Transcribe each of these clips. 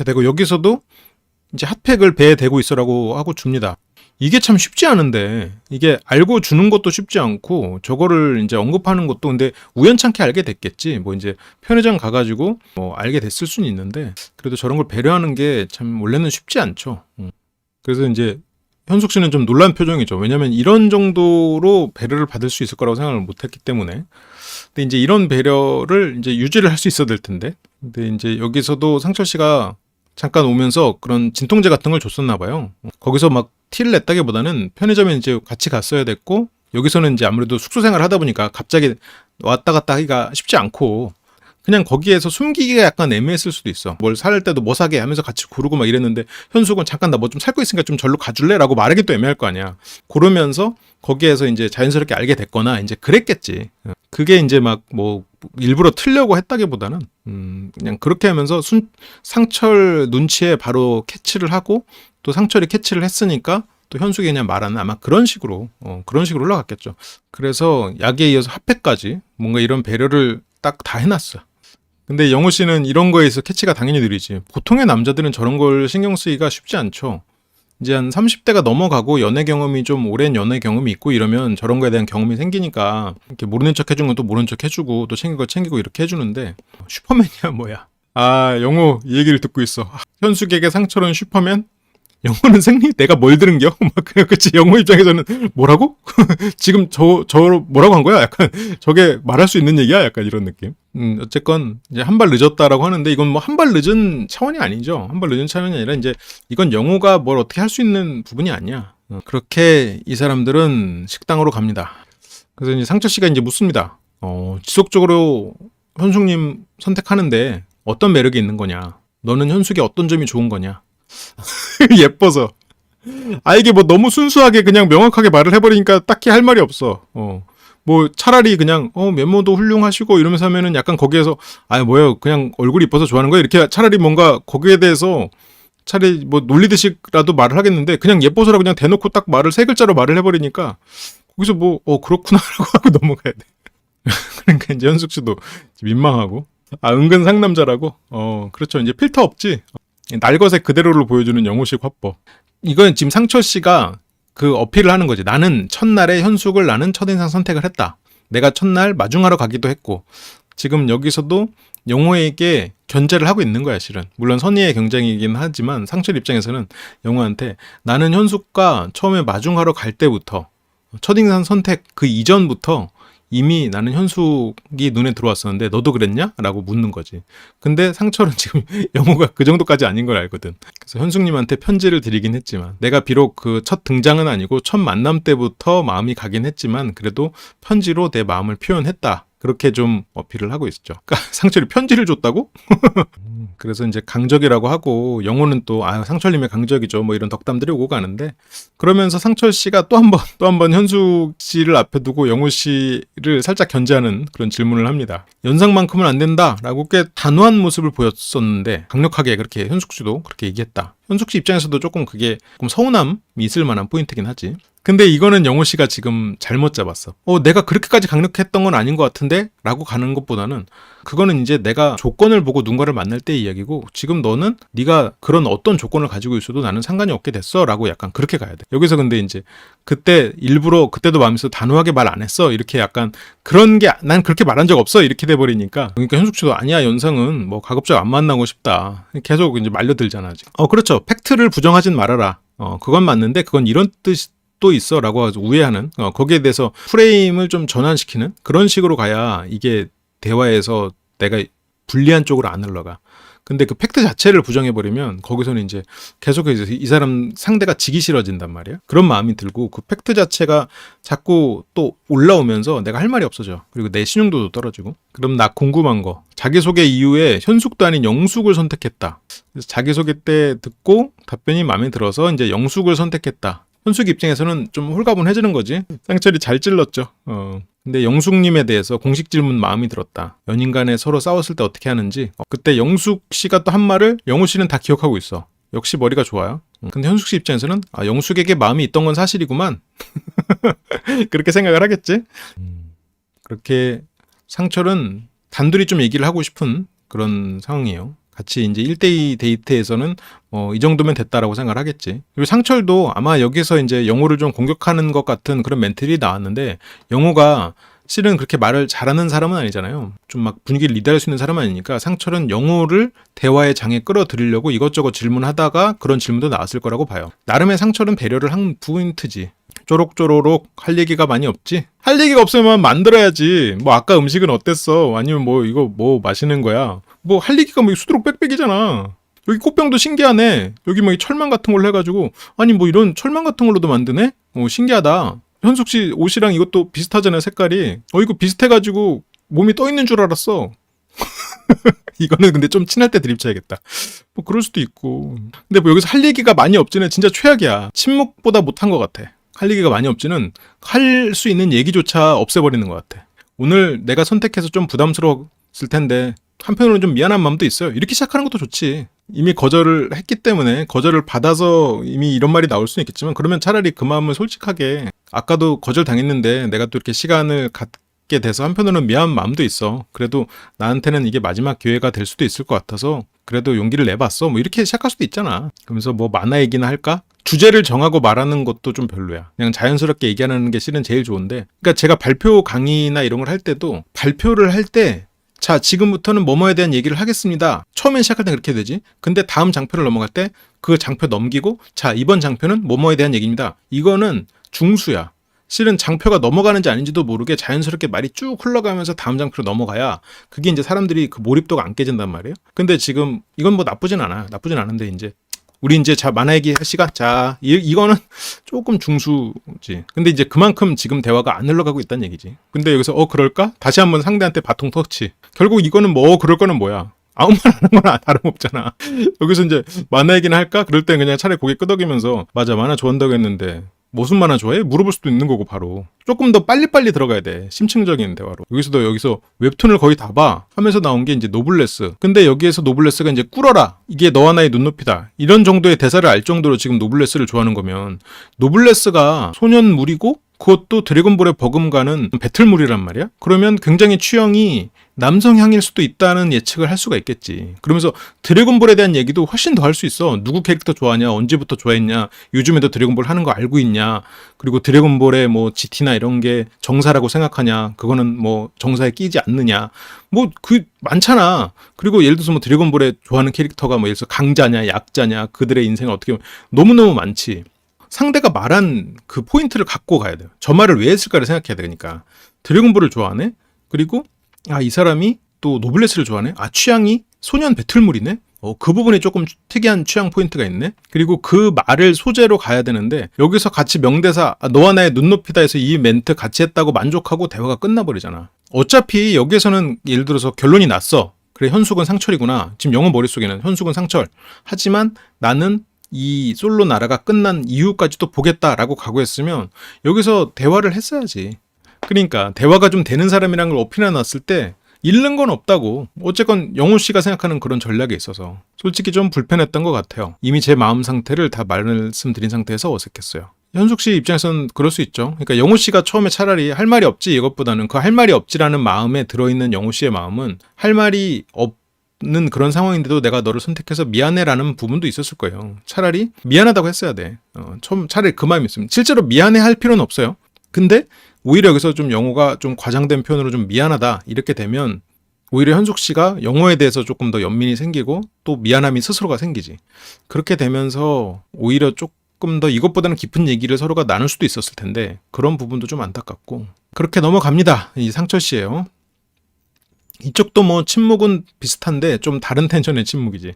대고 여기서도 이제 핫팩을 배에 대고 있어라고 하고 줍니다. 이게 참 쉽지 않은데 이게 알고 주는 것도 쉽지 않고 저거를 이제 언급하는 것도 근데 우연찮게 알게 됐겠지. 뭐 이제 편의점 가가지고 뭐 알게 됐을 수는 있는데 그래도 저런 걸 배려하는 게 참 원래는 쉽지 않죠. 그래서 이제 현숙 씨는 좀 놀란 표정이죠. 왜냐면 이런 정도로 배려를 받을 수 있을 거라고 생각을 못했기 때문에. 근데 이제 이런 배려를 이제 유지를 할 수 있어야 될 텐데. 근데 이제 여기서도 상철 씨가 잠깐 오면서 그런 진통제 같은 걸 줬었나 봐요. 거기서 막 티를 냈다기보다는 편의점에 이제 같이 갔어야 됐고 여기서는 이제 아무래도 숙소 생활을 하다 보니까 갑자기 왔다 갔다 하기가 쉽지 않고 그냥 거기에서 숨기기가 약간 애매했을 수도 있어. 뭘 살 때도 뭐 사게 하면서 같이 고르고 막 이랬는데 현숙은 잠깐 나 뭐 좀 살 거 있으니까 좀 절로 가줄래? 라고 말하기도 애매할 거 아니야. 고르면서 거기에서 이제 자연스럽게 알게 됐거나 이제 그랬겠지. 그게 이제 막 뭐 일부러 틀려고 했다기보다는 그냥 그렇게 하면서 상철 눈치에 바로 캐치를 하고 또 상철이 캐치를 했으니까 또 현숙이 그냥 말하는 아마 그런 식으로 흘러갔겠죠. 그래서 약에 이어서 핫팩까지 뭔가 이런 배려를 딱 다 해놨어. 근데 영호 씨는 이런 거에 있어 캐치가 당연히 느리지. 보통의 남자들은 저런 걸 신경 쓰기가 쉽지 않죠. 이제 한 30대가 넘어가고 연애 경험이 좀 오랜 연애 경험이 있고 이러면 저런 거에 대한 경험이 생기니까 이렇게 모르는 척 해준 건 또 모르는 척 해주고 또 챙길 거 챙기고 이렇게 해주는데 슈퍼맨이야 뭐야. 아 영호 이 얘기를 듣고 있어. 현숙에게 상처는 슈퍼맨? 영호는 생리? 내가 뭘 들은겨? 막 그치 영호 입장에서는 뭐라고? 지금 저 뭐라고 한 거야? 약간 저게 말할 수 있는 얘기야? 약간 이런 느낌. 어쨌건 이제 한 발 늦었다라고 하는데 이건 뭐 한 발 늦은 차원이 아니죠. 한 발 늦은 차원이 아니라 이제 이건 영호가 뭘 어떻게 할 수 있는 부분이 아니야. 그렇게 이 사람들은 식당으로 갑니다. 그래서 이제 상철 씨가 이제 묻습니다. 지속적으로 현숙님 선택하는데 어떤 매력이 있는 거냐? 너는 현숙이 어떤 점이 좋은 거냐? 예뻐서. 아, 이게 뭐 너무 순수하게 그냥 명확하게 말을 해버리니까 딱히 할 말이 없어. 뭐 차라리 그냥, 면모도 훌륭하시고 이러면서 하면은 약간 거기에서, 아, 뭐예요. 그냥 얼굴이 이뻐서 좋아하는 거야. 이렇게 차라리 뭔가 거기에 대해서 차라리 뭐 놀리듯이라도 말을 하겠는데 그냥 예뻐서라고 그냥 대놓고 딱 말을 세 글자로 말을 해버리니까 거기서 뭐, 그렇구나라고 하고 넘어가야 돼. 그러니까 이제 현숙 씨도 민망하고. 아, 은근 상남자라고? 그렇죠. 이제 필터 없지. 날것의 그대로를 보여주는 영호식 화법. 이건 지금 상철 씨가 그 어필을 하는 거지. 나는 첫날에 현숙을 나는 첫인상 선택을 했다. 내가 첫날 마중하러 가기도 했고 지금 여기서도 영호에게 견제를 하고 있는 거야 실은. 물론 선의의 경쟁이긴 하지만 상철 입장에서는 영호한테 나는 현숙과 처음에 마중하러 갈 때부터 첫인상 선택 그 이전부터 이미 나는 현숙이 눈에 들어왔었는데 너도 그랬냐? 라고 묻는 거지. 근데 상철은 지금 영호가 그 정도까지 아닌 걸 알거든. 그래서 현숙님한테 편지를 드리긴 했지만 내가 비록 그 첫 등장은 아니고 첫 만남 때부터 마음이 가긴 했지만 그래도 편지로 내 마음을 표현했다. 그렇게 좀 어필을 하고 있었죠. 그러니까 상철이 편지를 줬다고? 그래서 이제 강적이라고 하고 영호는 또 상철님의 강적이죠. 뭐 이런 덕담들이 오고 가는데 그러면서 상철 씨가 또 한 번 현숙 씨를 앞에 두고 영호 씨를 살짝 견제하는 그런 질문을 합니다. 연상만큼은 안 된다라고 꽤 단호한 모습을 보였었는데 강력하게 그렇게 현숙 씨도 그렇게 얘기했다. 현숙 씨 입장에서도 조금 그게 조금 서운함이 있을 만한 포인트긴 하지. 근데 이거는 영호 씨가 지금 잘못 잡았어. 내가 그렇게까지 강력했던 건 아닌 것 같은데? 라고 가는 것보다는 그거는 이제 내가 조건을 보고 누군가를 만날 때의 이야기고 지금 너는 네가 그런 어떤 조건을 가지고 있어도 나는 상관이 없게 됐어 라고 약간 그렇게 가야 돼. 여기서 근데 이제 그때 일부러 그때도 마음에서 단호하게 말 안 했어 이렇게 약간 그런 게 난 그렇게 말한 적 없어 이렇게 돼버리니까 그러니까 현숙 씨도 아니야 연상은 뭐 가급적 안 만나고 싶다 계속 이제 말려들잖아 지금. 그렇죠. 팩트를 부정하진 말아라. 그건 맞는데 그건 이런 뜻 또 있어 라고 우회하는 거기에 대해서 프레임을 좀 전환시키는 그런 식으로 가야 이게 대화에서 내가 불리한 쪽으로 안 흘러가. 근데 그 팩트 자체를 부정해버리면 거기서는 이제 계속해서 이 사람 상대가 지기 싫어진단 말이야. 그런 마음이 들고 그 팩트 자체가 자꾸 또 올라오면서 내가 할 말이 없어져. 그리고 내 신용도도 떨어지고. 그럼 나 궁금한 거. 자기소개 이후에 현숙도 아닌 영숙을 선택했다. 그래서 자기소개 때 듣고 답변이 마음에 들어서 이제 영숙을 선택했다. 현숙 입장에서는 좀 홀가분해지는 거지. 상철이 잘 찔렀죠. 근데 영숙님에 대해서 공식 질문 마음이 들었다. 연인 간에 서로 싸웠을 때 어떻게 하는지. 그때 영숙 씨가 또 한 말을 영호 씨는 다 기억하고 있어. 역시 머리가 좋아요. 근데 현숙 씨 입장에서는 영숙에게 마음이 있던 건 사실이구만. 그렇게 생각을 하겠지. 그렇게 상철은 단둘이 좀 얘기를 하고 싶은 그런 상황이에요. 같이 이제 1대2 데이트에서는 이 정도면 됐다라고 생각을 하겠지. 그리고 상철도 아마 여기서 이제 영호를 좀 공격하는 것 같은 그런 멘트들이 나왔는데, 영호가 실은 그렇게 말을 잘하는 사람은 아니잖아요. 좀 막 분위기를 리드할 수 있는 사람은 아니니까 상철은 영호를 대화의 장에 끌어들이려고 이것저것 질문하다가 그런 질문도 나왔을 거라고 봐요. 나름의 상철은 배려를 한 포인트지. 쪼록쪼로록 할 얘기가 많이 없지? 할 얘기가 없으면 만들어야지. 뭐 아까 음식은 어땠어? 아니면 뭐 이거 뭐 마시는 거야? 뭐 할 얘기가 뭐 수두룩 빽빽이잖아. 여기 꽃병도 신기하네. 여기 뭐 철망 같은 걸로 해가지고, 아니 뭐 이런 철망 같은 걸로도 만드네? 신기하다. 현숙 씨 옷이랑 이것도 비슷하잖아요, 색깔이. 이거 비슷해가지고 몸이 떠 있는 줄 알았어. 이거는 근데 좀 친할 때 드립 쳐야겠다. 뭐 그럴 수도 있고. 근데 뭐 여기서 할 얘기가 많이 없지는 진짜 최악이야. 침묵보다 못한 것 같아. 할 얘기가 많이 없지는 할 수 있는 얘기조차 없애버리는 것 같아. 오늘 내가 선택해서 좀 부담스러웠을 텐데 한편으로는 좀 미안한 마음도 있어요. 이렇게 시작하는 것도 좋지. 이미 거절을 했기 때문에 거절을 받아서 이미 이런 말이 나올 수는 있겠지만, 그러면 차라리 그 마음을 솔직하게, 아까도 거절 당했는데 내가 또 이렇게 시간을 갖게 돼서 한편으로는 미안한 마음도 있어. 그래도 나한테는 이게 마지막 기회가 될 수도 있을 것 같아서 그래도 용기를 내봤어. 뭐 이렇게 시작할 수도 있잖아. 그러면서 뭐 만화 얘기나 할까? 주제를 정하고 말하는 것도 좀 별로야. 그냥 자연스럽게 얘기하는 게 실은 제일 좋은데, 그러니까 제가 발표 강의나 이런 걸 할 때도 발표를 할 때, 자, 지금부터는 뭐뭐에 대한 얘기를 하겠습니다. 처음엔 시작할 때 그렇게 되지. 근데 다음 장표를 넘어갈 때 그 장표 넘기고, 자, 이번 장표는 뭐뭐에 대한 얘기입니다. 이거는 중수야. 실은 장표가 넘어가는지 아닌지도 모르게 자연스럽게 말이 쭉 흘러가면서 다음 장표로 넘어가야 그게 이제 사람들이 그 몰입도가 안 깨진단 말이에요. 근데 지금 이건 뭐 나쁘진 않아. 나쁘진 않은데 이제 우리 이제 자 만화 얘기 할 시간. 자, 이거는 조금 중수지. 근데 이제 그만큼 지금 대화가 안 흘러가고 있다는 얘기지. 근데 여기서 그럴까? 다시 한번 상대한테 바통 터치. 결국 이거는 뭐 그럴 거는 뭐야? 아무 말 안 하는 건 다름없잖아. 여기서 이제 만화 얘기는 할까? 그럴 땐 그냥 차라리 고개 끄덕이면서, 맞아, 만화 좋아한다고 했는데 무슨 만화 좋아해? 물어볼 수도 있는 거고. 바로 조금 더 빨리빨리 들어가야 돼. 심층적인 대화로. 여기서 웹툰을 거의 다 봐 하면서 나온 게 이제 노블레스. 근데 여기에서 노블레스가 이제 꿇어라, 이게 너와 나의 눈높이다, 이런 정도의 대사를 알 정도로 지금 노블레스를 좋아하는 거면, 노블레스가 소년물이고 그것도 드래곤볼의 버금가는 배틀물이란 말이야? 그러면 굉장히 취향이 남성향일 수도 있다는 예측을 할 수가 있겠지. 그러면서 드래곤볼에 대한 얘기도 훨씬 더 할 수 있어. 누구 캐릭터 좋아하냐, 언제부터 좋아했냐, 요즘에도 드래곤볼 하는 거 알고 있냐, 그리고 드래곤볼의 뭐 GT나 이런 게 정사라고 생각하냐, 그거는 뭐 정사에 끼지 않느냐, 뭐 그 많잖아. 그리고 예를 들어서 뭐 드래곤볼에 좋아하는 캐릭터가 뭐 예를 들어서 강자냐 약자냐, 그들의 인생을 어떻게 보면 너무너무 많지. 상대가 말한 그 포인트를 갖고 가야 돼요. 저 말을 왜 했을까를 생각해야 되니까. 드래곤볼을 좋아하네? 그리고 이 사람이 또 노블레스를 좋아하네? 취향이 소년 배틀물이네? 그 부분에 조금 특이한 취향 포인트가 있네? 그리고 그 말을 소재로 가야 되는데, 여기서 같이 명대사, 너와 나의 눈높이다 해서 이 멘트 같이 했다고 만족하고 대화가 끝나버리잖아. 어차피 여기에서는 예를 들어서 결론이 났어. 그래, 현숙은 상철이구나. 지금 영어 머릿속에는 현숙은 상철. 하지만 나는 이 솔로 나라가 끝난 이후까지도 보겠다라고 각오했으면 여기서 대화를 했어야지. 그러니까 대화가 좀 되는 사람이란 걸 어필해 놨을 때 잃는 건 없다고. 어쨌건 영호 씨가 생각하는 그런 전략에 있어서 솔직히 좀 불편했던 것 같아요. 이미 제 마음 상태를 다 말씀드린 상태에서 어색했어요. 현숙 씨 입장에서는 그럴 수 있죠. 그러니까 영호 씨가 처음에 차라리 할 말이 없지, 이것보다는 그 할 말이 없지라는 마음에 들어있는 영호 씨의 마음은 할 말이 없는 그런 상황인데도 내가 너를 선택해서 미안해라는 부분도 있었을 거예요. 차라리 미안하다고 했어야 돼. 차라리 그 마음이 있으면. 실제로 미안해 할 필요는 없어요. 근데 오히려 여기서 좀 영호가 좀 과장된 표현으로 좀 미안하다 이렇게 되면 오히려 현숙 씨가 영호에 대해서 조금 더 연민이 생기고 또 미안함이 스스로가 생기지. 그렇게 되면서 오히려 조금 더 이것보다는 깊은 얘기를 서로가 나눌 수도 있었을 텐데, 그런 부분도 좀 안타깝고. 그렇게 넘어갑니다. 이 상철 씨예요. 이쪽도 뭐 침묵은 비슷한데 좀 다른 텐션의 침묵이지.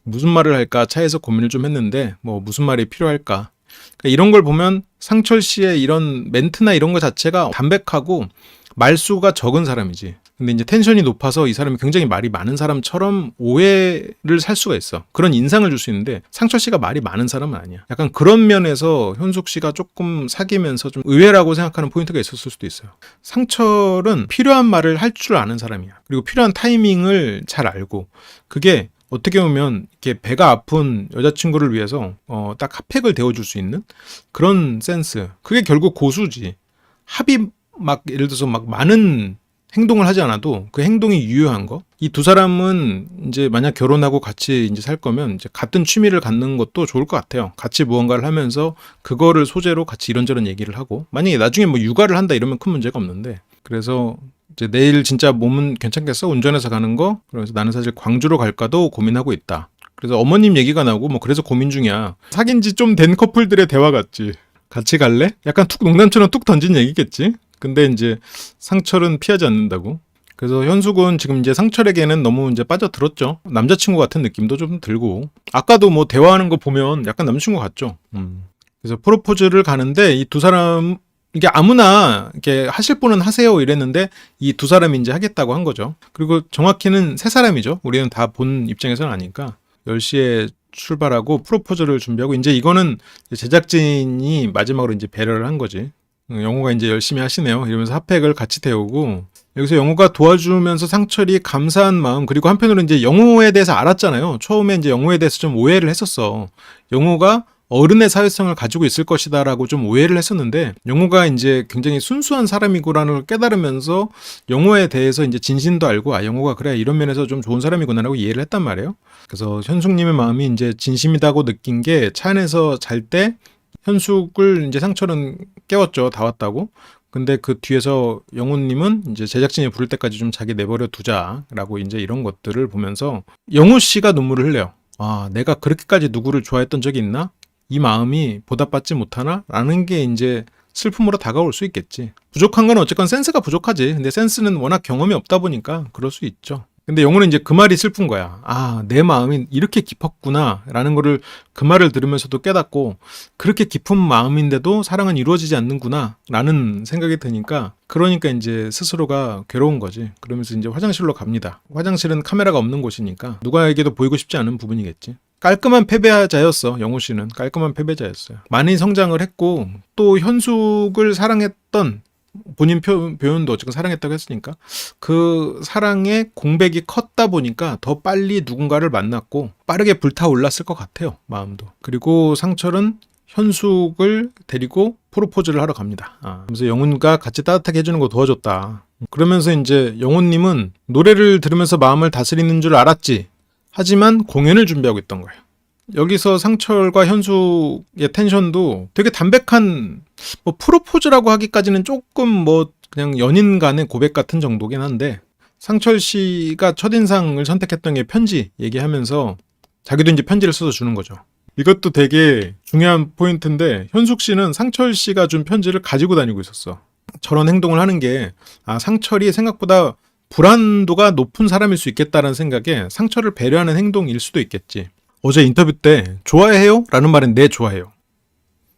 무슨 말을 할까 차에서 고민을 좀 했는데 뭐 무슨 말이 필요할까. 그러니까 이런 걸 보면 상철 씨의 이런 멘트나 이런 거 자체가 담백하고 말수가 적은 사람이지. 근데 이제 텐션이 높아서 이 사람이 굉장히 말이 많은 사람처럼 오해를 살 수가 있어. 그런 인상을 줄 수 있는데 상철 씨가 말이 많은 사람은 아니야. 약간 그런 면에서 현숙 씨가 조금 사귀면서 좀 의외라고 생각하는 포인트가 있었을 수도 있어요. 상철은 필요한 말을 할 줄 아는 사람이야. 그리고 필요한 타이밍을 잘 알고, 그게 어떻게 보면 이렇게 배가 아픈 여자친구를 위해서 딱 핫팩을 데워줄 수 있는 그런 센스. 그게 결국 고수지. 합이 막 예를 들어서 막 많은 행동을 하지 않아도 그 행동이 유효한 거. 이 두 사람은 이제 만약 결혼하고 같이 이제 살 거면 이제 같은 취미를 갖는 것도 좋을 것 같아요. 같이 무언가를 하면서 그거를 소재로 같이 이런저런 얘기를 하고, 만약에 나중에 뭐 육아를 한다 이러면 큰 문제가 없는데, 그래서 이제 내일 진짜 몸은 괜찮겠어? 운전해서 가는 거? 그래서 나는 사실 광주로 갈까도 고민하고 있다. 그래서 어머님 얘기가 나오고 뭐 그래서 고민 중이야. 사귄 지 좀 된 커플들의 대화 같지. 같이 갈래? 약간 툭 농담처럼 뚝 던진 얘기겠지. 근데 이제 상철은 피하지 않는다고. 그래서 현숙은 지금 이제 상철에게는 너무 이제 빠져들었죠. 남자친구 같은 느낌도 좀 들고. 아까도 뭐 대화하는 거 보면 약간 남자친구 같죠. 그래서 프로포즈를 가는데 이 두 사람, 이게 아무나 이렇게 하실 분은 하세요 이랬는데 이 두 사람이 이제 하겠다고 한 거죠. 그리고 정확히는 세 사람이죠. 우리는 다 본 입장에서는 아니까. 10시에 출발하고 프로포즈를 준비하고, 이제 이거는 제작진이 마지막으로 이제 배려를 한 거지. 영호가 이제 열심히 하시네요 이러면서 핫팩을 같이 태우고, 여기서 영호가 도와주면서 상철이 감사한 마음, 그리고 한편으로 이제 영호에 대해서 알았잖아요. 처음에 이제 영호에 대해서 좀 오해를 했었어. 영호가 어른의 사회성을 가지고 있을 것이다라고 좀 오해를 했었는데, 영호가 이제 굉장히 순수한 사람이구라는 걸 깨달으면서 영호에 대해서 이제 진심도 알고, 아, 영호가 그래 이런 면에서 좀 좋은 사람이구나라고 이해를 했단 말이에요. 그래서 현숙님의 마음이 이제 진심이다고 느낀 게, 차 안에서 잘 때 현숙을 이제 상철은 깨웠죠. 다 왔다고. 근데 그 뒤에서 영호님은 이제 제작진이 부를 때까지 좀 자기 내버려 두자라고 이제 이런 것들을 보면서 영호 씨가 눈물을 흘려요. 아, 내가 그렇게까지 누구를 좋아했던 적이 있나? 이 마음이 보답받지 못하나? 라는 게 이제 슬픔으로 다가올 수 있겠지. 부족한 건 어쨌건 센스가 부족하지. 근데 센스는 워낙 경험이 없다 보니까 그럴 수 있죠. 근데 영호는 이제 그 말이 슬픈 거야. 아, 내 마음이 이렇게 깊었구나 라는 거를 그 말을 들으면서도 깨닫고, 그렇게 깊은 마음인데도 사랑은 이루어지지 않는구나 라는 생각이 드니까, 그러니까 이제 스스로가 괴로운 거지. 그러면서 이제 화장실로 갑니다. 화장실은 카메라가 없는 곳이니까 누구에게도 보이고 싶지 않은 부분이겠지. 깔끔한 패배자였어. 영호 씨는 깔끔한 패배자였어요. 많이 성장을 했고, 또 현숙을 사랑했던, 본인 표현도 어쨌든 사랑했다고 했으니까 그 사랑의 공백이 컸다 보니까 더 빨리 누군가를 만났고 빠르게 불타올랐을 것 같아요. 마음도. 그리고 상철은 현숙을 데리고 프로포즈를 하러 갑니다. 그래서 영훈과 같이 따뜻하게 해주는 거 도와줬다. 그러면서 이제 영훈님은 노래를 들으면서 마음을 다스리는 줄 알았지. 하지만 공연을 준비하고 있던 거예요. 여기서 상철과 현숙의 텐션도 되게 담백한, 뭐 프로포즈라고 하기까지는 조금 뭐 그냥 연인 간의 고백 같은 정도긴 한데, 상철 씨가 첫인상을 선택했던 게 편지 얘기하면서 자기도 이제 편지를 써서 주는 거죠. 이것도 되게 중요한 포인트인데, 현숙 씨는 상철 씨가 준 편지를 가지고 다니고 있었어. 저런 행동을 하는 게, 아, 상철이 생각보다 불안도가 높은 사람일 수 있겠다라는 생각에 상철을 배려하는 행동일 수도 있겠지. 어제 인터뷰 때 좋아해요? 라는 말은 네, 좋아해요.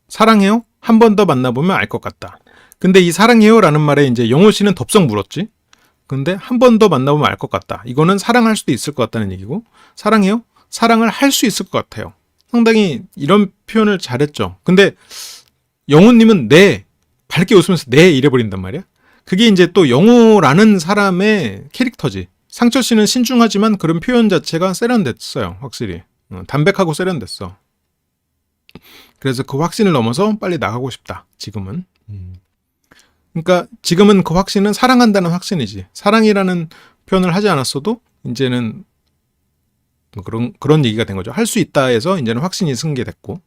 사랑해요? 한 번 더 만나보면 알 것 같다. 근데 이 사랑해요? 라는 말에 이제 영호 씨는 덥석 물었지. 근데 한 번 더 만나보면 알 것 같다. 이거는 사랑할 수도 있을 것 같다는 얘기고, 사랑해요? 사랑을 할 수 있을 것 같아요. 상당히 이런 표현을 잘했죠. 근데 영호님은 네, 밝게 웃으면서 네 이래버린단 말이야. 그게 이제 또 영호라는 사람의 캐릭터지. 상철 씨는 신중하지만 그런 표현 자체가 세련됐어요. 확실히. 담백하고 세련됐어. 그래서 그 확신을 넘어서 빨리 나가고 싶다. 지금은. 그러니까 지금은 그 확신은 사랑한다는 확신이지. 사랑이라는 표현을 하지 않았어도 이제는 뭐 그런 얘기가 된 거죠. 할 수 있다 해서 이제는 확신이 승계됐고.